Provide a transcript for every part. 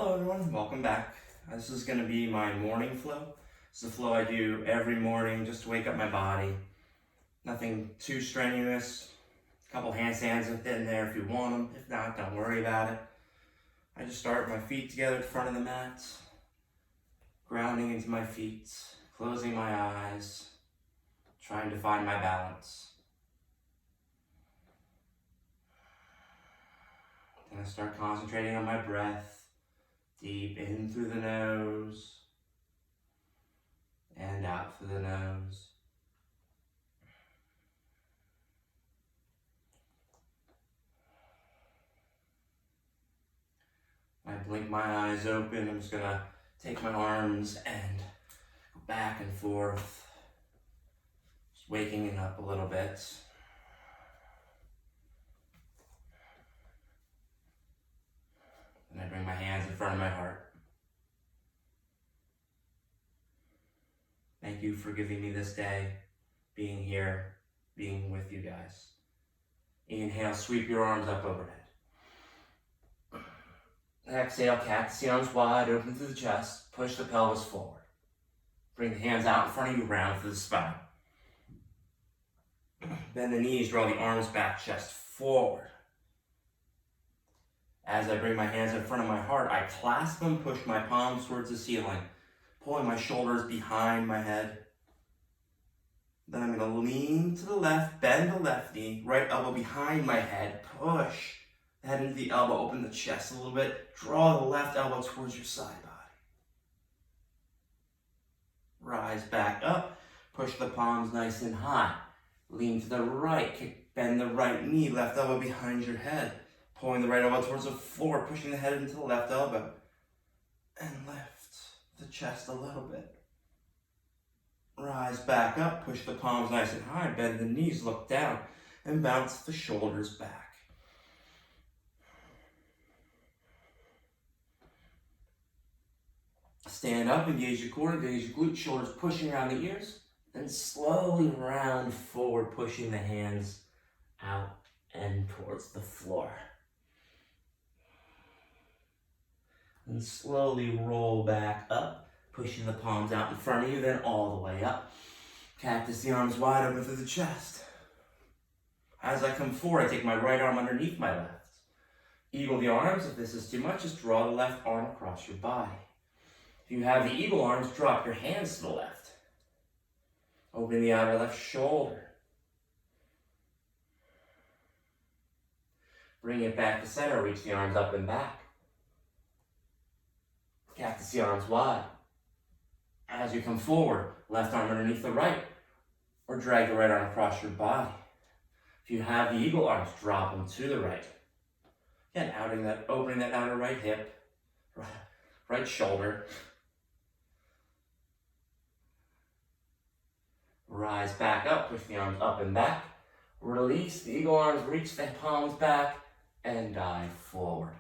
Hello everyone, welcome back. This is going to be my morning flow. It's the flow I do every morning just to wake up my body. Nothing too strenuous. A couple handstands in there if you want them. If not, don't worry about it. I just start with my feet together in front of the mat, grounding into my feet, closing my eyes, trying to find my balance. Then I start concentrating on my breath. Deep in through the nose and out through the nose. I blink my eyes open. I'm just gonna take my arms and go back and forth, just waking it up a little bit. And I bring my hands in front of my heart. Thank you for giving me this day, being here, being with you guys. Inhale, sweep your arms up overhead. Exhale, cactus the arms wide, open through the chest, push the pelvis forward. Bring the hands out in front of you, round through the spine. Bend the knees, draw the arms back, chest forward. As I bring my hands in front of my heart, I clasp them, push my palms towards the ceiling, pulling my shoulders behind my head. Then I'm going to lean to the left, bend the left knee, right elbow behind my head, push the head into the elbow, open the chest a little bit, draw the left elbow towards your side body. Rise back up, push the palms nice and high. Lean to the right, bend the right knee, left elbow behind your head. Pulling the right elbow towards the floor, pushing the head into the left elbow. And lift the chest a little bit. Rise back up, push the palms nice and high, bend the knees, look down, and bounce the shoulders back. Stand up, engage your core, engage your glutes, shoulders pushing around the ears. Then slowly round forward, pushing the hands out and towards the floor. And slowly roll back up, pushing the palms out in front of you, then all the way up. Cactus the arms wide open through the chest. As I come forward, I take my right arm underneath my left. Eagle the arms. If this is too much, just draw the left arm across your body. If you have the eagle arms, drop your hands to the left. Open the outer left shoulder. Bring it back to center, reach the arms up and back. Cactus the arms wide. As you come forward, left arm underneath the right, or drag the right arm across your body. If you have the eagle arms, drop them to the right. Again, opening that outer right hip, right shoulder. Rise back up, push the arms up and back. Release the eagle arms, reach the palms back, and dive forward.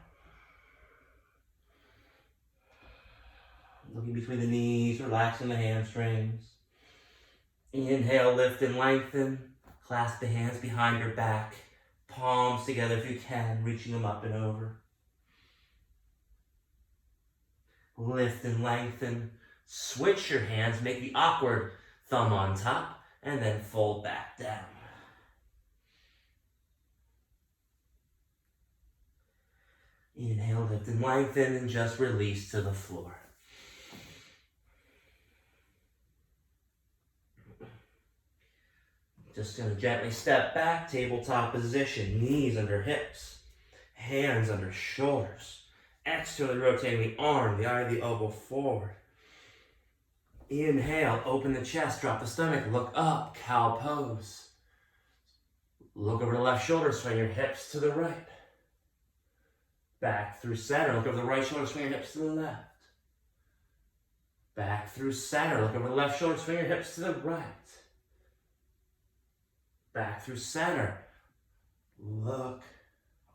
Looking between the knees, relaxing the hamstrings. Inhale, lift and lengthen. Clasp the hands behind your back. Palms together if you can, reaching them up and over. Lift and lengthen. Switch your hands, make the awkward thumb on top, and then fold back down. Inhale, lift and lengthen, and just release to the floor. Just going to gently step back, tabletop position, knees under hips, hands under shoulders. Externally rotating the arm, the eye of the elbow forward. Inhale, open the chest, drop the stomach, look up, cow pose. Look over the left shoulder, swing your hips to the right. Back through center, look over the right shoulder, swing your hips to the left. Back through center, look over the left shoulder, swing your hips to the right. Back through center. Look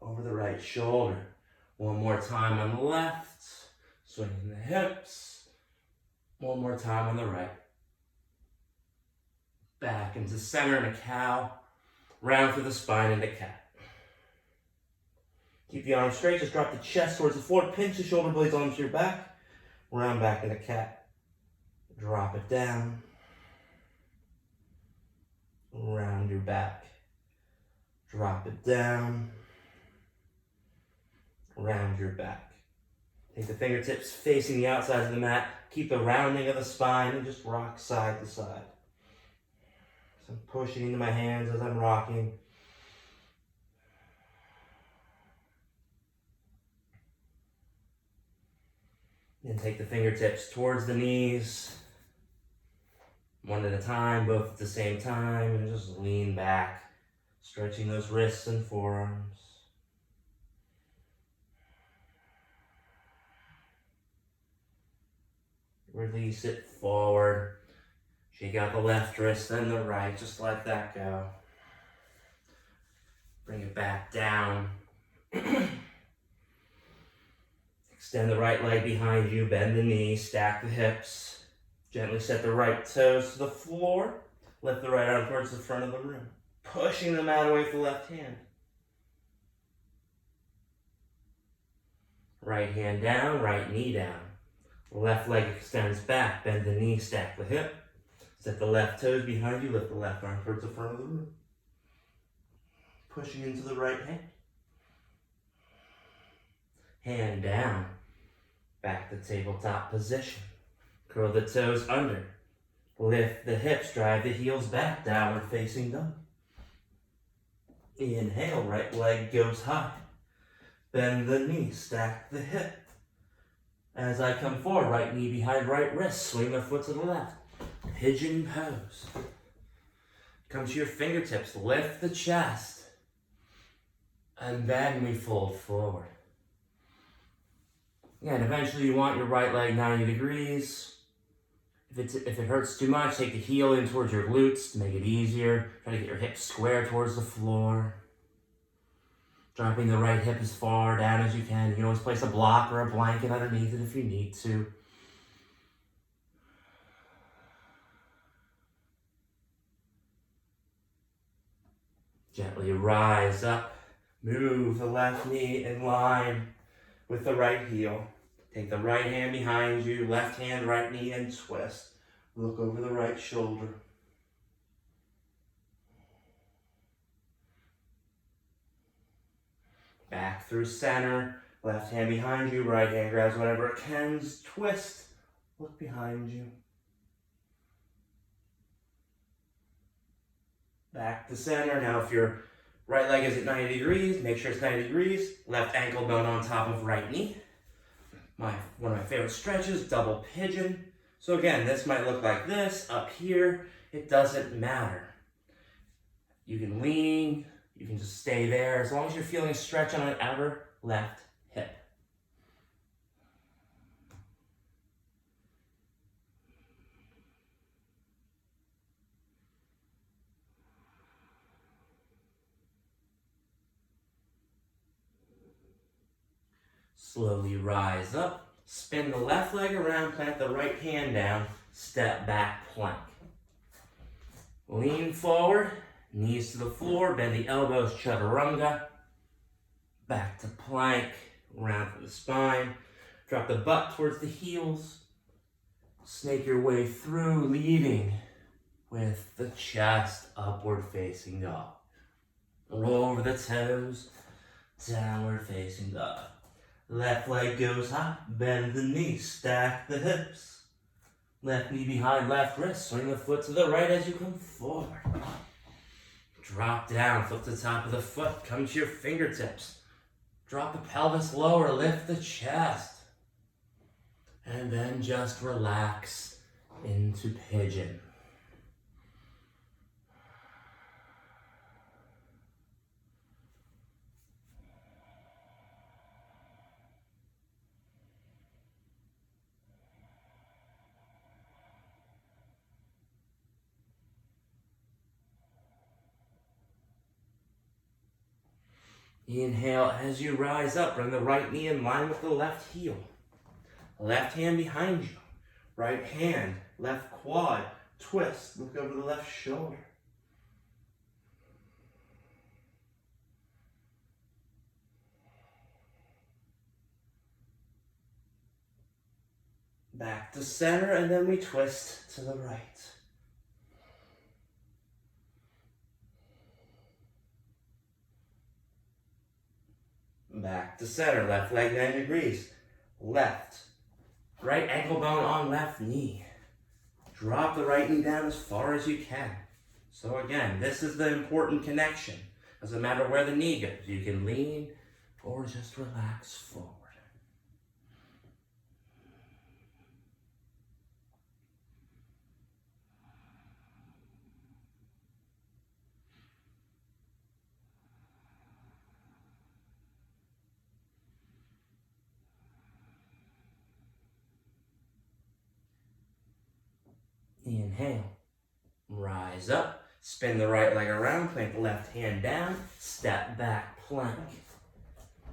over the right shoulder. One more time on the left. Swinging the hips. One more time on the right. Back into center in a cow. Round through the spine into cat. Keep the arms straight, just drop the chest towards the floor, pinch the shoulder blades onto your back, round back in a cat. Drop it down, round your back. Drop it down, round your back. Take the fingertips facing the outside of the mat. Keep the rounding of the spine and just rock side to side. So I'm pushing into my hands as I'm rocking. Then take the fingertips towards the knees. One at a time, both at the same time, and just lean back, stretching those wrists and forearms. Release it forward. Shake out the left wrist, then the right. Just let that go. Bring it back down. Extend the right leg behind you. Bend the knee. Stack the hips. Gently set the right toes to the floor. Lift the right arm towards the front of the room. Pushing the mat away with the left hand. Right hand down, right knee down. Left leg extends back, bend the knee, stack the hip. Set the left toes behind you, lift the left arm towards the front of the room. Pushing into the right hand. Hand down, back to tabletop position. Curl the toes under. Lift the hips, drive the heels back, downward facing dog. Inhale, right leg goes high. Bend the knee, stack the hip. As I come forward, right knee behind right wrist, swing the foot to the left. Pigeon pose. Come to your fingertips, lift the chest. And then we fold forward. Again, eventually you want your right leg 90 degrees. If it hurts too much, take the heel in towards your glutes to make it easier. Try to get your hips square towards the floor. Dropping the right hip as far down as you can. You can always place a block or a blanket underneath it if you need to. Gently rise up. Move the left knee in line with the right heel. Take the right hand behind you, left hand, right knee, and twist. Look over the right shoulder. Back through center, left hand behind you, right hand grabs whatever it can, twist, look behind you. Back to center. Now if your right leg is at 90 degrees, make sure it's 90 degrees. Left ankle bone on top of right knee. One of my favorite stretches, double pigeon. So again, this might look like this, up here. It doesn't matter. You can lean, you can just stay there as long as you're feeling a stretch on the outer left hip. Slowly rise up, spin the left leg around, plant the right hand down, step back plank. Lean forward, knees to the floor, bend the elbows, chaturanga. Back to plank, round through the spine. Drop the butt towards the heels. Snake your way through, leading with the chest upward facing dog. Roll over the toes, downward facing dog. Left leg goes high, bend the knee, stack the hips. Left knee behind left wrist, swing the foot to the right as you come forward. Drop down, flip the top of the foot, come to your fingertips. Drop the pelvis lower, lift the chest. And then just relax into pigeon. Inhale as you rise up, bring the right knee in line with the left heel. Left hand behind you. Right hand, left quad, twist, look over the left shoulder. Back to center, and then we twist to the right. Back to center, left leg 90 degrees. Left. Right ankle bone on left knee. Drop the right knee down as far as you can. So again, this is the important connection. Doesn't matter where the knee goes. You can lean or just relax forward. Inhale, rise up, spin the right leg around, plant the left hand down, step back, plank.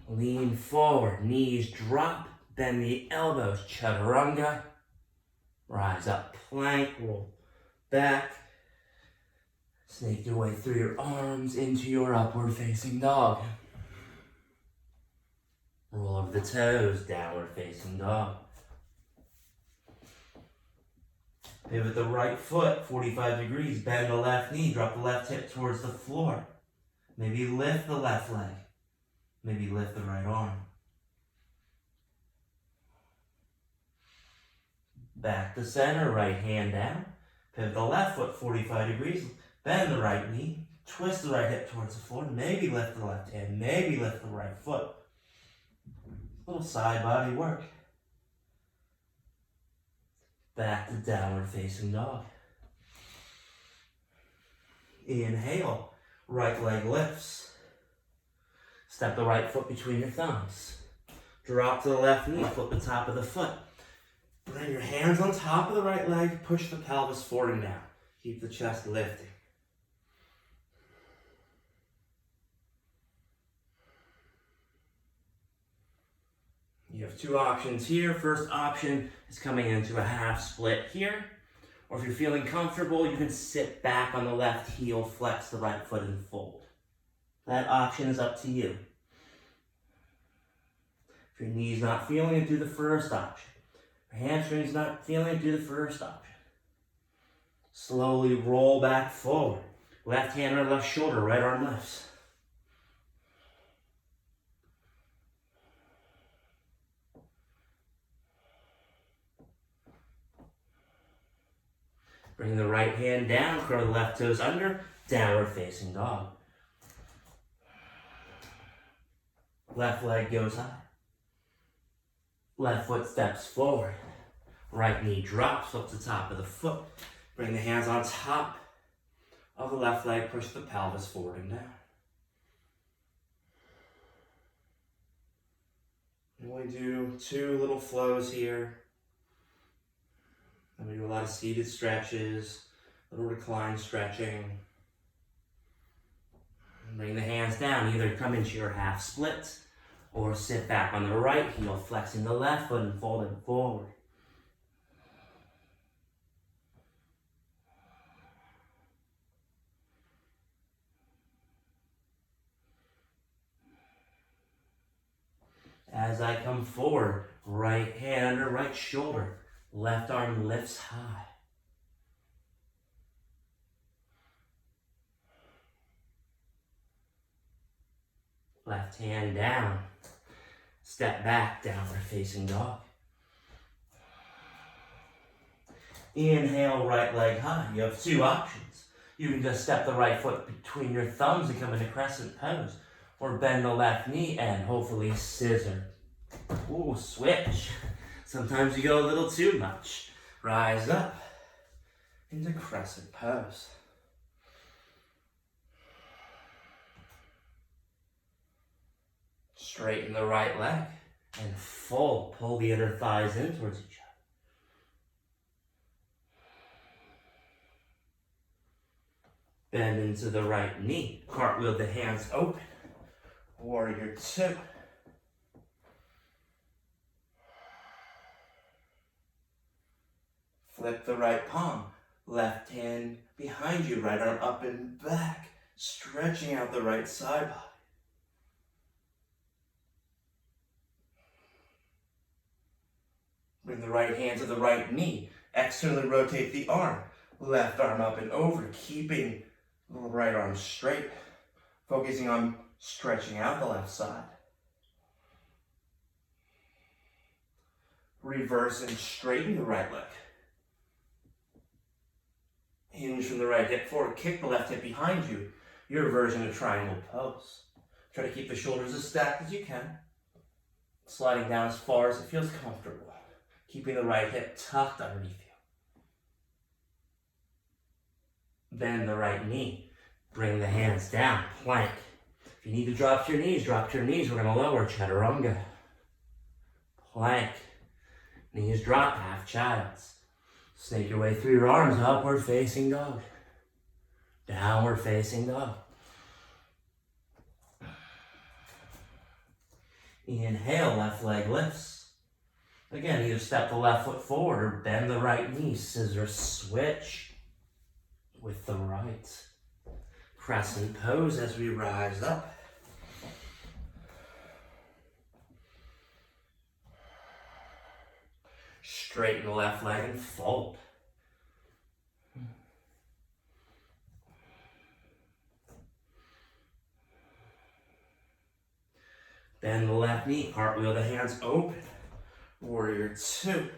Lean forward, knees drop, bend the elbows, chaturanga. Rise up, plank, roll back. Snake your way through your arms into your upward facing dog. Roll over the toes, downward facing dog. Pivot the right foot 45 degrees, bend the left knee, drop the left hip towards the floor. Maybe lift the left leg. Maybe lift the right arm. Back to center, right hand down. Pivot the left foot 45 degrees, bend the right knee, twist the right hip towards the floor. Maybe lift the left hand, maybe lift the right foot. A little side body work. Back to downward facing dog. Inhale, right leg lifts. Step the right foot between your thumbs. Drop to the left knee, flip the top of the foot. Bring your hands on top of the right leg, push the pelvis forward and down. Keep the chest lifting. You have two options here. First option is coming into a half split here. Or if you're feeling comfortable, you can sit back on the left heel, flex the right foot and fold. That option is up to you. If your knee's not feeling it, do the first option. If your hamstring's not feeling it, do the first option. Slowly roll back forward. Left hand on left shoulder, right arm lifts. Bring the right hand down, curl the left toes under, downward facing dog. Left leg goes high. Left foot steps forward. Right knee drops up the top of the foot. Bring the hands on top of the left leg, push the pelvis forward and down. And we do two little flows here. And we do a lot of seated stretches, little recline stretching. And bring the hands down, either come into your half split or sit back on the right heel, flexing the left foot and folding forward. As I come forward, right hand under right shoulder. Left arm lifts high. Left hand down. Step back, downward facing dog. Inhale, right leg high. You have two options. You can just step the right foot between your thumbs and come into crescent pose. Or bend the left knee and hopefully scissor. Ooh, switch. Sometimes you go a little too much. Rise up into crescent pose. Straighten the right leg and fold. Pull the inner thighs in towards each other. Bend into the right knee. Cartwheel the hands open. Warrior two. Flip the right palm, left hand behind you, right arm up and back, stretching out the right side body. Bring the right hand to the right knee. Externally rotate the arm. Left arm up and over, keeping the right arm straight. Focusing on stretching out the left side. Reverse and straighten the right leg. Hinge from the right hip forward. Kick the left hip behind you. Your version of triangle pose. Try to keep the shoulders as stacked as you can. Sliding down as far as it feels comfortable. Keeping the right hip tucked underneath you. Bend the right knee. Bring the hands down. Plank. If you need to drop to your knees, drop to your knees. We're going to lower chaturanga. Plank. Knees drop, half child's. Snake your way through your arms, upward facing dog. Downward facing dog. Inhale, left leg lifts. Again, either step the left foot forward or bend the right knee. Scissor switch with the right. Crescent pose as we rise up. Straighten the left leg and fold. Bend the left knee, cartwheel the hands open. Warrior two.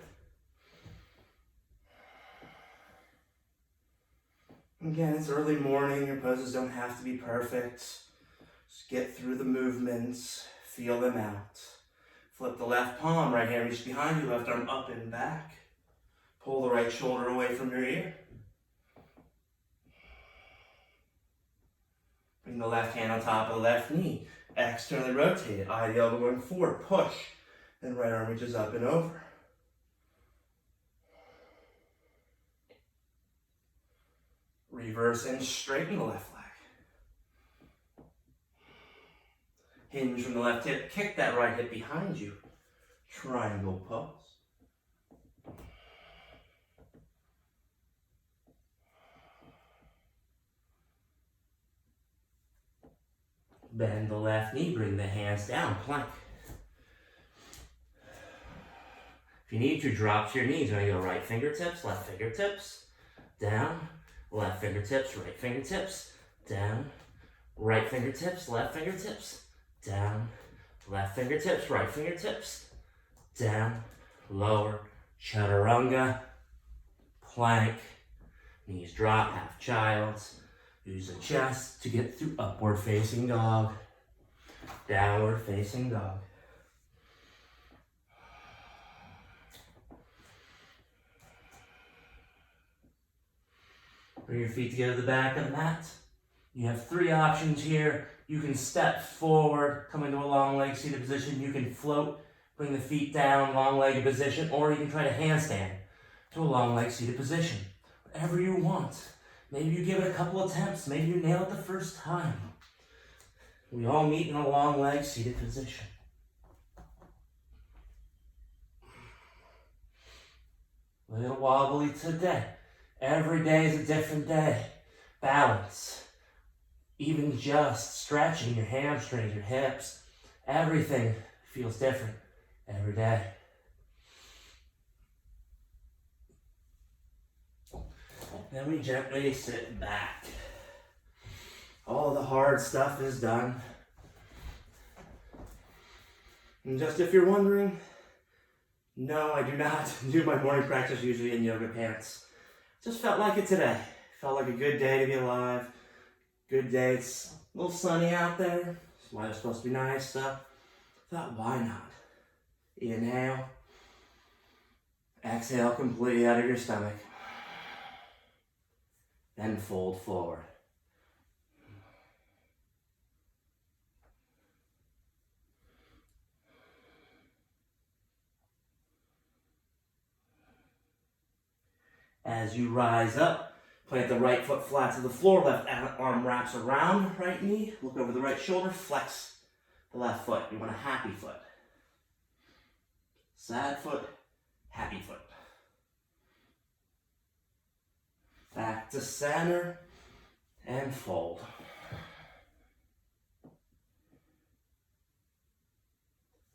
Again, it's early morning, your poses don't have to be perfect. Just get through the movements, feel them out. Flip the left palm, right hand reach behind you, left arm up and back. Pull the right shoulder away from your ear. Bring the left hand on top of the left knee. Externally rotate it, eye the elbow going forward, push. Then right arm reaches up and over. Reverse and straighten the left leg. Hinge from the left hip, kick that right hip behind you. Triangle pose. Bend the left knee, bring the hands down, plank. If you need to, drop to your knees. You're going to go right fingertips, left fingertips, down, left fingertips, right fingertips, down, right fingertips, left fingertips, down, left fingertips, right fingertips, down, lower, chaturanga, plank, knees drop, half child's. Use the chest to get through upward facing dog, downward facing dog. Bring your feet together at the back of the mat. You have three options here. You can step forward, come into a long leg seated position. You can float, bring the feet down, long legged position, or you can try to handstand to a long leg seated position. Whatever you want. Maybe you give it a couple attempts. Maybe you nail it the first time. We all meet in a long leg seated position. A little wobbly today. Every day is a different day. Balance. Even just stretching your hamstrings, your hips. Everything feels different every day. Then we gently sit back. All the hard stuff is done. And just if you're wondering, no, I do not do my morning practice usually in yoga pants. Just felt like it today. Felt like a good day to be alive. Good day. It's a little sunny out there. It's why it's supposed to be nice. So thought, why not? Inhale. Exhale completely out of your stomach. Then fold forward. As you rise up, plant the right foot flat to the floor, left arm wraps around right knee, look over the right shoulder, flex the left foot. You want a happy foot. Sad foot, happy foot. Back to center and fold.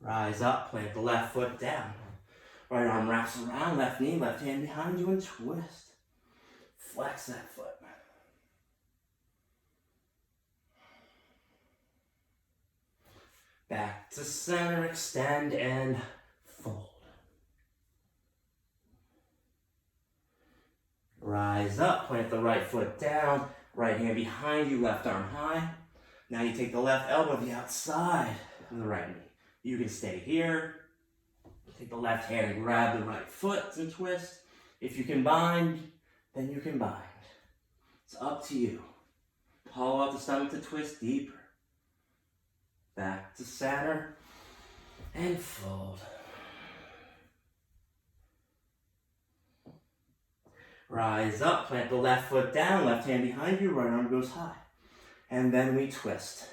Rise up, plant the left foot down. Right arm wraps around, left knee, left hand behind you, and twist. Flex that foot. Back to center, extend and fold. Rise up, plant the right foot down, right hand behind you, left arm high. Now you take the left elbow to the outside of the right knee. You can stay here. Take the left hand and grab the right foot and twist. If you can bind, then you can bind. It's up to you. Hollow out the stomach to twist deeper. Back to center and fold. Rise up, plant the left foot down, left hand behind you, right arm goes high. And then we twist.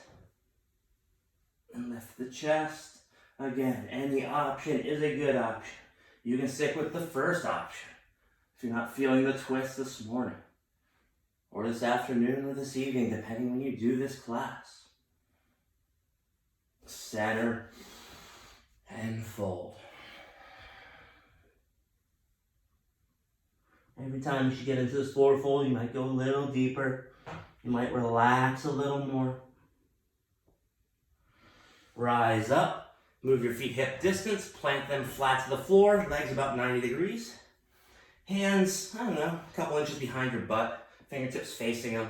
And lift the chest. Again, any option is a good option. You can stick with the first option if you're not feeling the twist this morning, or this afternoon, or this evening, depending when you do this class. Center and fold. Every time you should get into this floor fold, you might go a little deeper. You might relax a little more. Rise up. Move your feet hip distance, plant them flat to the floor, legs about 90 degrees. Hands, I don't know, a couple inches behind your butt, fingertips facing them.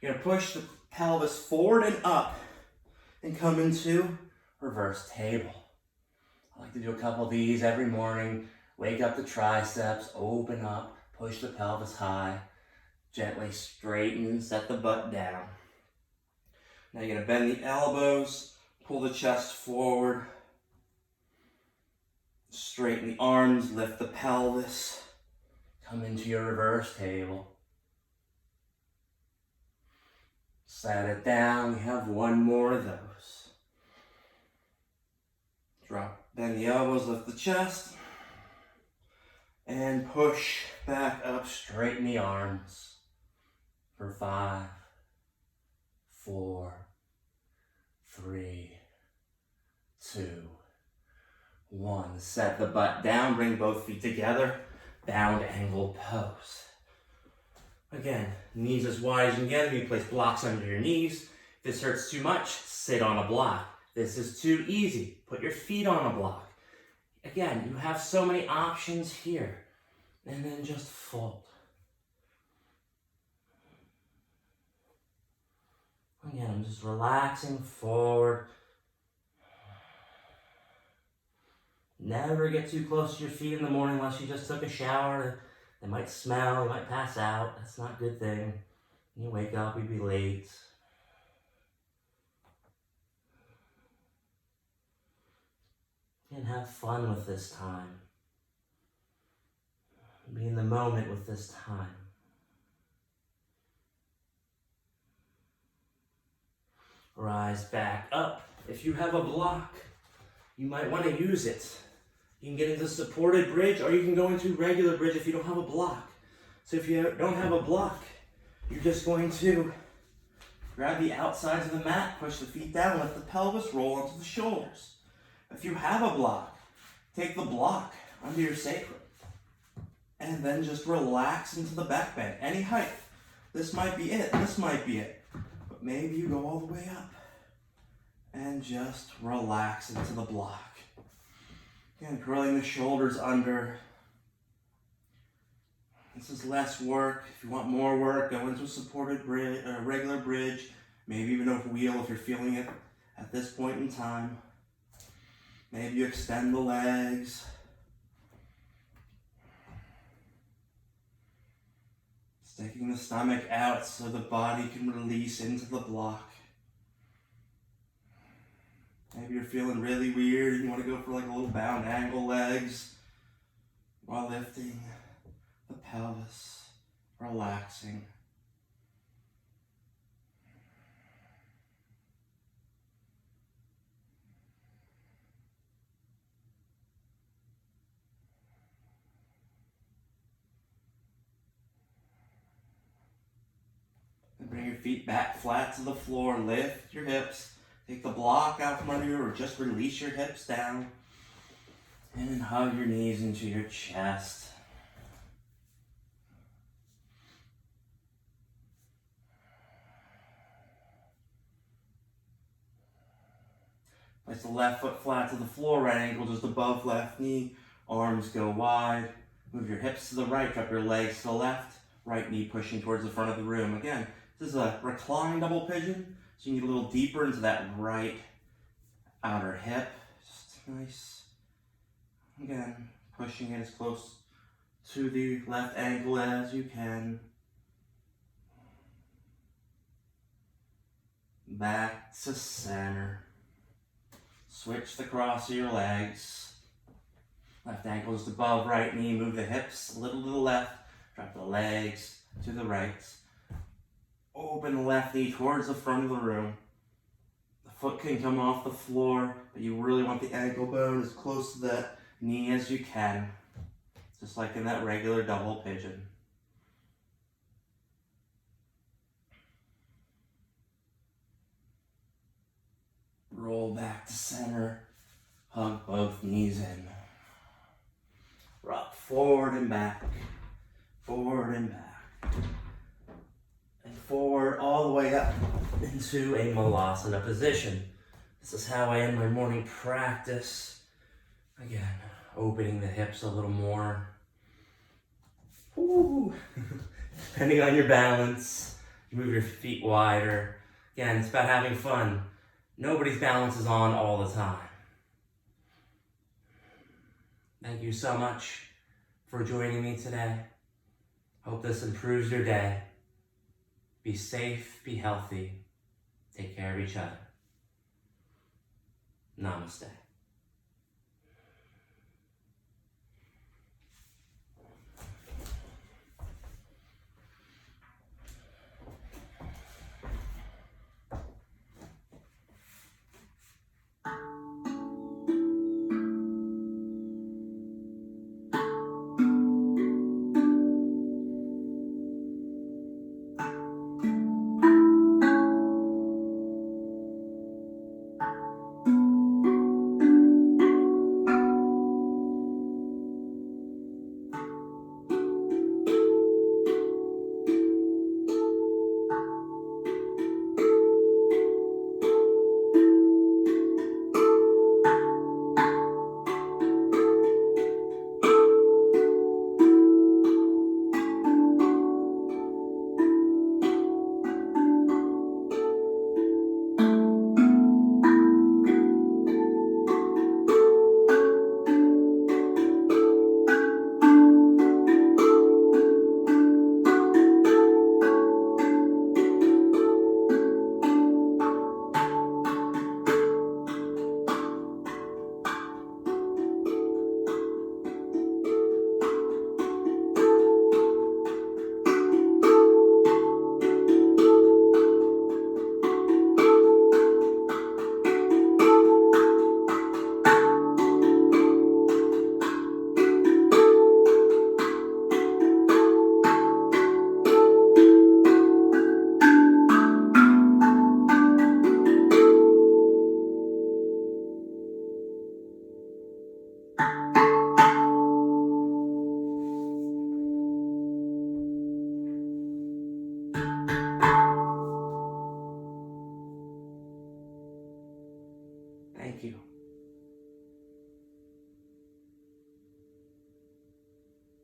You're gonna push the pelvis forward and up and come into reverse table. I like to do a couple of these every morning. Wake up the triceps, open up, push the pelvis high, gently straighten and set the butt down. Now you're gonna bend the elbows, pull the chest forward, straighten the arms, lift the pelvis, come into your reverse table. Set it down, we have one more of those. Drop, bend the elbows, lift the chest, and push back up, straighten the arms for 5, 4, 3, 2, 1. Set the butt down, bring both feet together, bound angle pose. Again, knees as wide as you can get. You place blocks under your knees. If this hurts too much, sit on a block. This is too easy. Put your feet on a block. Again, you have so many options here. And then just fold. Again, I'm just relaxing forward. Never get too close to your feet in the morning unless you just took a shower. They might smell, you might pass out. That's not a good thing. When you wake up, you'd be late. And have fun with this time. Be in the moment with this time. Rise back up. If you have a block, you might want to use it. You can get into supported bridge, or you can go into regular bridge if you don't have a block. So if you don't have a block, you're just going to grab the outsides of the mat, push the feet down, lift the pelvis, roll onto the shoulders. If you have a block, take the block under your sacrum, and then just relax into the back bend, any height. This might be it, this might be it. But maybe you go all the way up and just relax into the block. Again, curling the shoulders under. This is less work. If you want more work, go into a supported bridge, a regular bridge, maybe even a wheel if you're feeling it at this point in time. Maybe you extend the legs. Sticking the stomach out so the body can release into the block. Maybe you're feeling really weird and you want to go for like a little bound angle legs while lifting the pelvis, relaxing. And bring your feet back flat to the floor, lift your hips. Take the block out from under you or just release your hips down. And hug your knees into your chest. Place the left foot flat to the floor, right ankle just above left knee. Arms go wide. Move your hips to the right, drop your legs to the left. Right knee pushing towards the front of the room. Again, this is a reclined double pigeon, so you can get a little deeper into that right outer hip. Just nice. Again, pushing it as close to the left ankle as you can. Back to center. Switch the cross of your legs. Left ankle is above right knee. Move the hips a little to the left. Drop the legs to the right. Open the left knee towards the front of the room. The foot can come off the floor, but you really want the ankle bone as close to that knee as you can. Just like in that regular double pigeon. Roll back to center. Hug both knees in. Rock forward and back. Forward and back. And forward all the way up into a Malasana position. This is how I end my morning practice. Again, opening the hips a little more. Woo. Depending on your balance, you move your feet wider. Again, it's about having fun. Nobody's balance is on all the time. Thank you so much for joining me today. Hope this improves your day. Be safe, be healthy, take care of each other. Namaste.